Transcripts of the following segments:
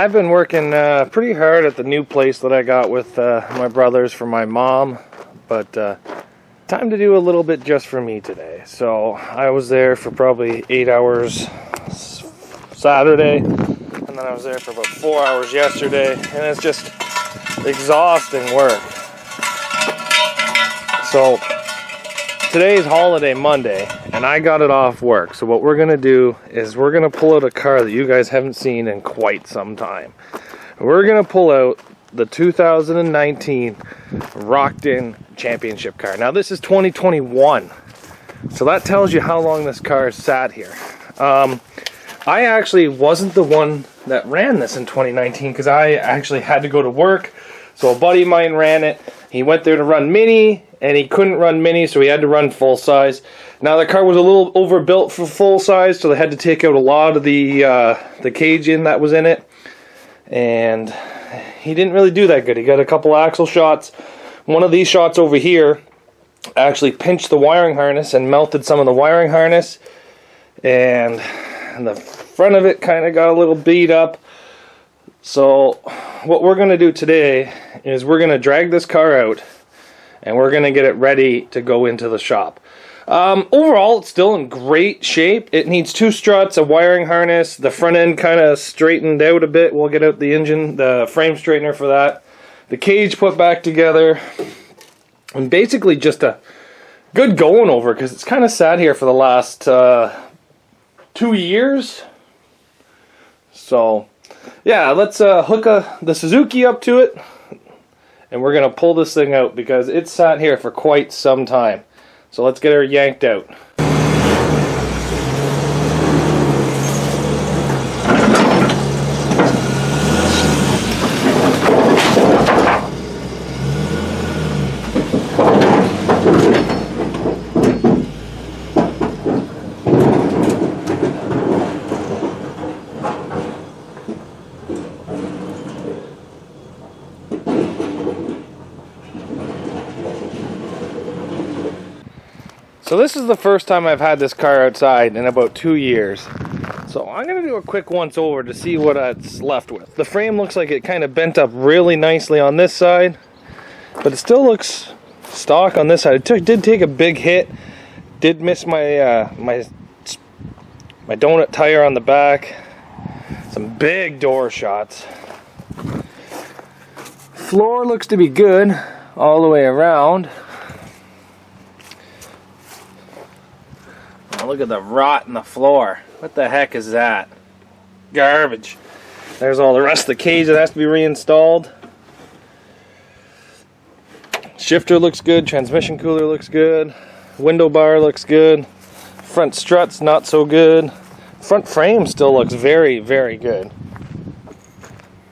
I've been working pretty hard at the new place that I got with my brothers for my mom, but time to do a little bit just for me today. So I was there for probably 8 hours Saturday, and then I was there for about 4 hours yesterday, and it's just exhausting work. So today's holiday Monday, and I got it off work. So what we're going to do is we're going to pull out a car that you guys haven't seen in quite some time. We're going to pull out the 2019 Rockton Championship car. Now this is 2021, so that tells you how long this car has sat here. I actually wasn't the one that ran this in 2019 because I actually had to go to work. So a buddy of mine ran it. He went there to run mini, and he couldn't run mini, so he had to run full size. Now the car was a little overbuilt for full size, so they had to take out a lot of the cage in that was in it, and he didn't really do that good. He got a couple axle shots. One of these shots over here actually pinched the wiring harness and melted some of the wiring harness, and the front of it kind of got a little beat up. So what we're going to do today is we're going to drag this car out and we're going to get it ready to go into the shop. Overall, it's still in great shape. It needs 2 struts, a wiring harness, the front end kind of straightened out a bit. We'll get out the engine, the frame straightener for that, the cage put back together, and basically just a good going over because it's kind of sat here for the last 2 years. So yeah, let's hook the Suzuki up to it, and we're going to pull this thing out because it's sat here for quite some time. So let's get her yanked out. So this is the first time I've had this car outside in about 2 years. So I'm going to do a quick once over to see what it's left with. The frame looks like it kind of bent up really nicely on this side, but it still looks stock on this side. It did take a big hit. Did miss my my donut tire on the back. Some big door shots. Floor looks to be good all the way around. Oh, look at the rot in the floor. What the heck is that? Garbage. There's all the rest of the cage that has to be reinstalled. Shifter looks good. Transmission cooler looks good. Window bar looks good. Front struts not so good. Front frame still looks very, very good.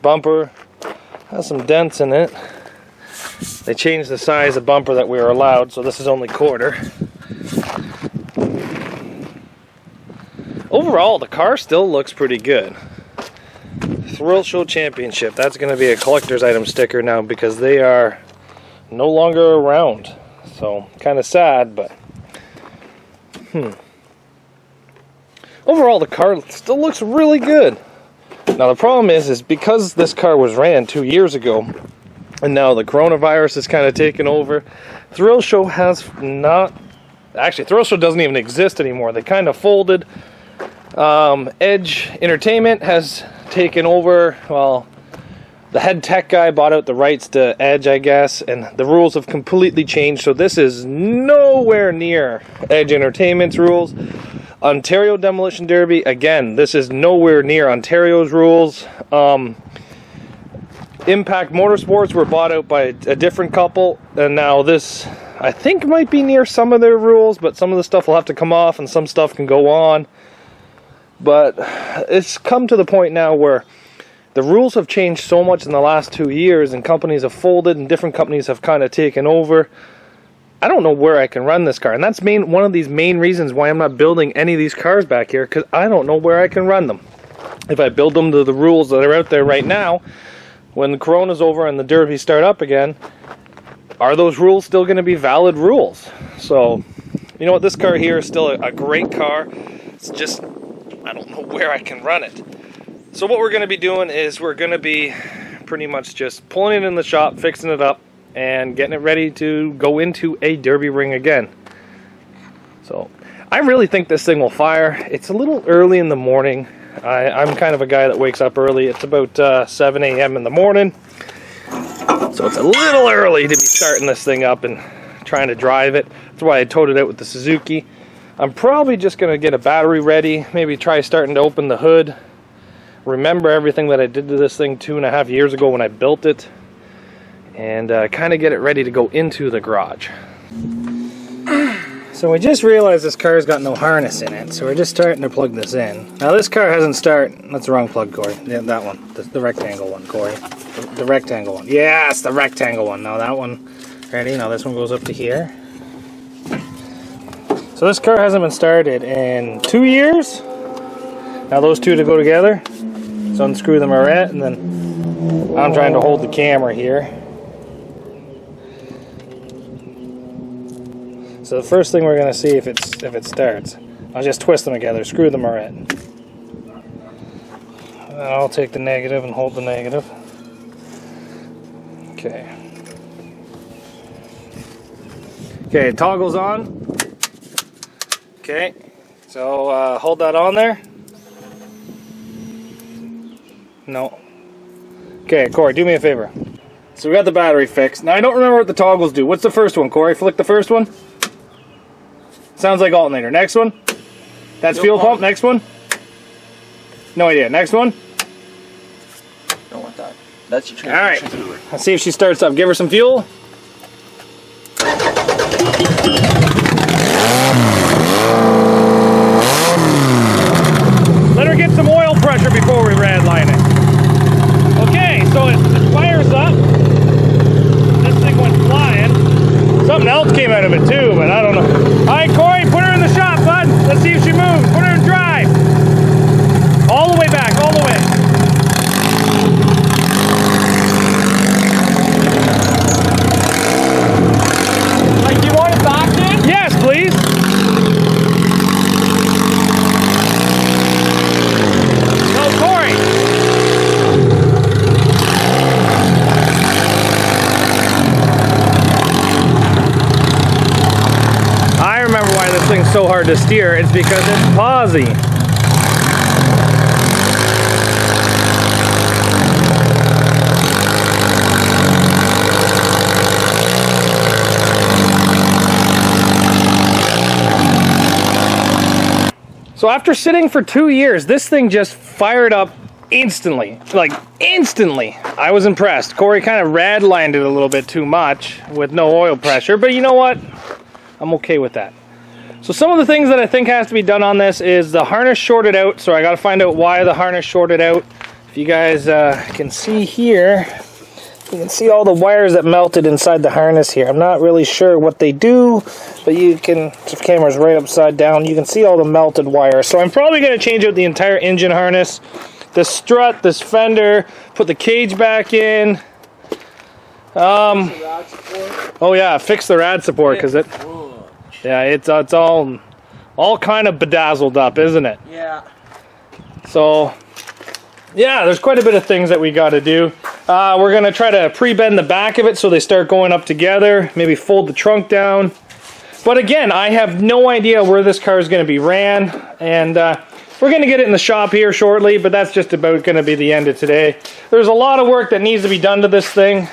Bumper has some dents in it. They changed the size of bumper that we were allowed, so this is only quarter. Overall, the car still looks pretty good. Thrill Show Championship. That's going to be a collector's item sticker now because they are no longer around. So, kind of sad, but... Overall, the car still looks really good. Now, the problem is because this car was ran 2 years ago, and now the coronavirus is kind of taken over, Thrill Show has not... Actually, Thrill Show doesn't even exist anymore. They kind of folded. Edge Entertainment has taken over. Well, the head tech guy bought out the rights to Edge, I guess, and the rules have completely changed. So this is nowhere near Edge Entertainment's rules. Ontario Demolition Derby, again, this is nowhere near Ontario's rules. Impact Motorsports were bought out by a different couple, and now this, I think, might be near some of their rules, but some of the stuff will have to come off and some stuff can go on. But it's come to the point now where the rules have changed so much in the last 2 years, and companies have folded and different companies have kind of taken over. I don't know where I can run this car, and that's one of these main reasons why I'm not building any of these cars back here, because I don't know where I can run them. If I build them to the rules that are out there right now, when the Corona's over and the Derbies start up again, are those rules still going to be valid rules? So, you know what, this car here is still a great car. It's just, I don't know where I can run it. So what we're going to be doing is we're going to be pretty much just pulling it in the shop, fixing it up, and getting it ready to go into a derby ring again. So I really think this thing will fire. It's a little early in the morning. I'm kind of a guy that wakes up early. It's about 7 a.m. in the morning. So it's a little early to be starting this thing up and trying to drive it. That's why I towed it out with the Suzuki. I'm probably just going to get a battery ready, maybe try starting to open the hood. Remember everything that I did to this thing 2.5 years ago when I built it. And kind of get it ready to go into the garage. So we just realized this car's got no harness in it, so we're just starting to plug this in. Now this car hasn't started. That's the wrong plug, Corey. Yeah, that one. The rectangle one, Corey. The rectangle one. Yes, the rectangle one. Now that one. Ready? Now this one goes up to here. So this car hasn't been started in 2 years. Now those two to go together. So unscrew the moret, and then I'm trying to hold the camera here. So the first thing we're going to see if it starts, I'll just twist them together, screw the moret. I'll take the negative and hold the negative. Okay. Okay, toggles on. Okay, so hold that on there. No. Okay, Corey, do me a favor. So we got the battery fixed. Now I don't remember what the toggles do. What's the first one, Corey? Flick the first one. Sounds like alternator. Next one. That's fuel pump. Next one. No idea. Next one. Don't want that. That's your transmission. All right. Let's see if she starts up. Give her some fuel. Let her get some oil pressure before we redline it. Okay, so it fires up. This thing went flying. Something else came out of it too, but I don't know. All right, Corey, put her in the shop, bud. Let's see if she moves. Put her in drive. All the way back, all the way. Like, you want it back in? Yes, please. No, Corey. I remember why this thing's so hard to steer. It's because it's pausy. So after sitting for 2 years, this thing just fired up instantly. Like, instantly. I was impressed. Corey kind of redlined it a little bit too much with no oil pressure, but you know what? I'm okay with that. So some of the things that I think has to be done on this is the harness shorted out, so I got to find out why the harness shorted out. If you guys can see here, you can see all the wires that melted inside the harness here. I'm not really sure what they do, but you can, the camera's right upside down, you can see all the melted wires. So I'm probably going to change out the entire engine harness, the strut, this fender, put the cage back in. Oh yeah, fix the rad support, because it's all kind of bedazzled up, isn't it? Yeah. So yeah, there's quite a bit of things that we got to do. We're going to try to pre-bend the back of it so they start going up together. Maybe fold the trunk down. But again, I have no idea where this car is going to be ran. And we're going to get it in the shop here shortly, but that's just about going to be the end of today. There's a lot of work that needs to be done to this thing.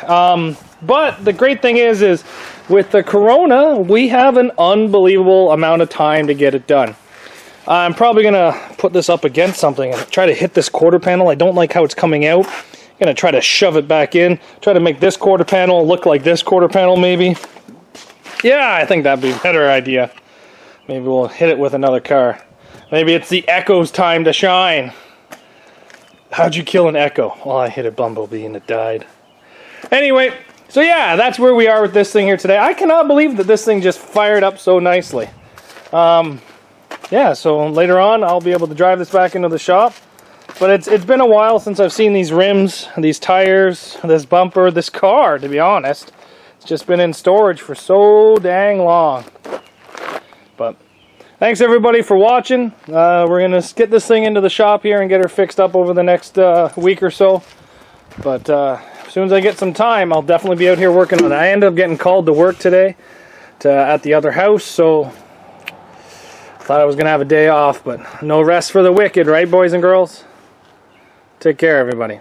But the great thing is with the Corona, we have an unbelievable amount of time to get it done. I'm probably going to put this up against something and try to hit this quarter panel. I don't like how it's coming out. I'm going to try to shove it back in. Try to make this quarter panel look like this quarter panel maybe. Yeah, I think that'd be a better idea. Maybe we'll hit it with another car. Maybe it's the Echo's time to shine. How'd you kill an Echo? Well, I hit a bumblebee and it died. Anyway, so yeah, that's where we are with this thing here today. I cannot believe that this thing just fired up so nicely. Yeah, so later on I'll be able to drive this back into the shop. But it's been a while since I've seen these rims, these tires, this bumper, this car, to be honest. It's just been in storage for so dang long. But thanks everybody for watching. We're gonna get this thing into the shop here and get her fixed up over the next week or so. But as soon as I get some time, I'll definitely be out here working on it. I ended up getting called to work today at the other house, so thought I was gonna have a day off, but no rest for the wicked, right, boys and girls? Take care, everybody.